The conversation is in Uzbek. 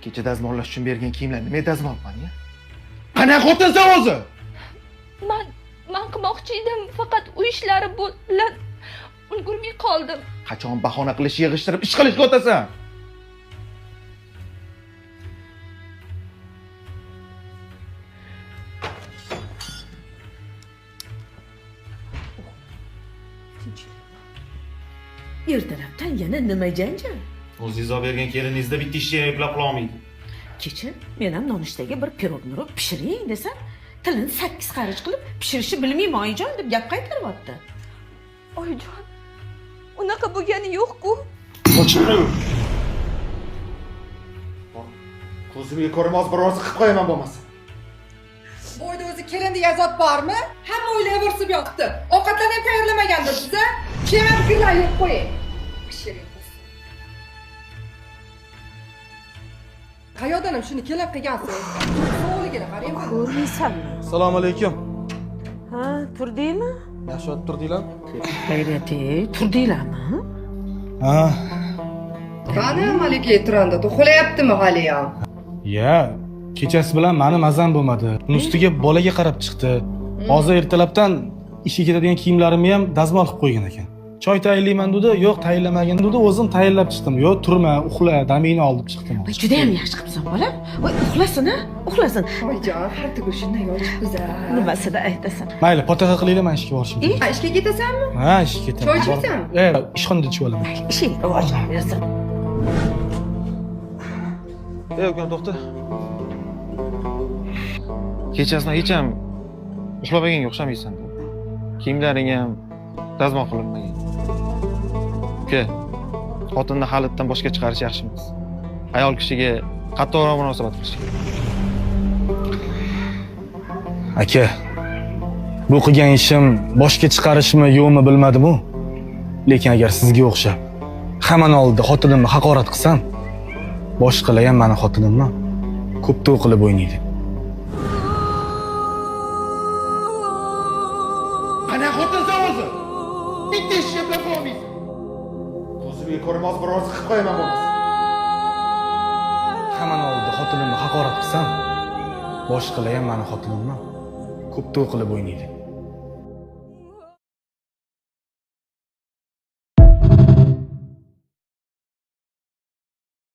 Kecha dazmollash uchun bergan kiyimlarni men dazmolman ya. Qanaqa xotinsan o'zi? Man qilmoqchi edim, faqat uy ishlari bilan ulgurmay qoldim. Qachon bahona qilish yig'ishtirib ish qilishga o'tasan? Ertalabdan yana nima janjal? O'zingiz olib bergan keliningizni bitta ishga eplab qila olmaydi. Kecha men ham nonushtaga bir pirogni urib pishiring desam, tilini 8 qarich qilib pishirishni bilmayman oyijon deb gap qaytaryapti. Oyijon, unaqa bo'lgani yo'q-ku. Qochib ko'zimga ko'rmas biroz qilib qo'yaman bo'lmasa. Bo'yda o'zi kelin degan zot bormi? Hamma o'ylayverib yotibdi. Ovqatlarni ham tayyorlamagandir siz-a? Kema gullar yo'q qo'ying. Pishiring. Qayoqdan ham shuni kelib qilgansiz? Sog'ligini qarang. Ko'rmaysanmi? Assalomu alaykum. Ha, turdingmi? Yaxshi o'tib turdinglar? Xayriyat-ey, turdinglarmi? Ha. Qani Malika e'tiranda to'xlayaptimi hali ham? Ya, kechasi bilan meni mazam bo'lmadi. Uni ustiga bolaga qarab chiqdi. Hozir ertalabdan ishga ketadigan kiyimlarimni ham dazmol qilib qo'ygan ekan. Choy tayinlayman dedi, yo'q tayinlamagan dedi, o'zim tayinlab chiqdim. Yo'q, turma, uxla, damingni olib chiqdim. Voy, juda ham yaxshi qilibsan, bolam. Voy, uxlasin-a, uxlasin. Voyjon, har tugul shunday yo'lchiqsiz-a. Nimasini aytasan? Mayli, potaqa qilinglar, men ishga borishim kerak. Ha, ishga ketasanmi? Ha, ishga ketaman. Choy ichmaysanmi? Ishxonada ichib olaman. Ishing rivojlanaversin. Ukam, to'xta. Kechasini hech ham uxlamaganga o'xshamaysan. Kiyimlaring ham dazmol qilinmagan. Uka, xotinni halitdan boshqa chiqarish yaxshi emas. Ayol kishiga qattiqroq munosabat qilish kerak. Aka, bu qilgan ishim boshga chiqarishmi, yo'qmi bilmadim-u. Lekin agar sizga o'xshab hammaning oldida xotinimni haqorat qilsam, boshqalar ham meni xotinimni ko'p qilib o'ynaydi. Qanaqa xotinsan o'zi? Bitta ishga eplab qila olmaysan. Ko'zimga ko'rmas biroz qilib qo'yaman bo'lmasa. Hammaning oldida xotinimni haqorat qilsam, boshqalar ham meni xotinimni ko'p qilib o'ynaydi.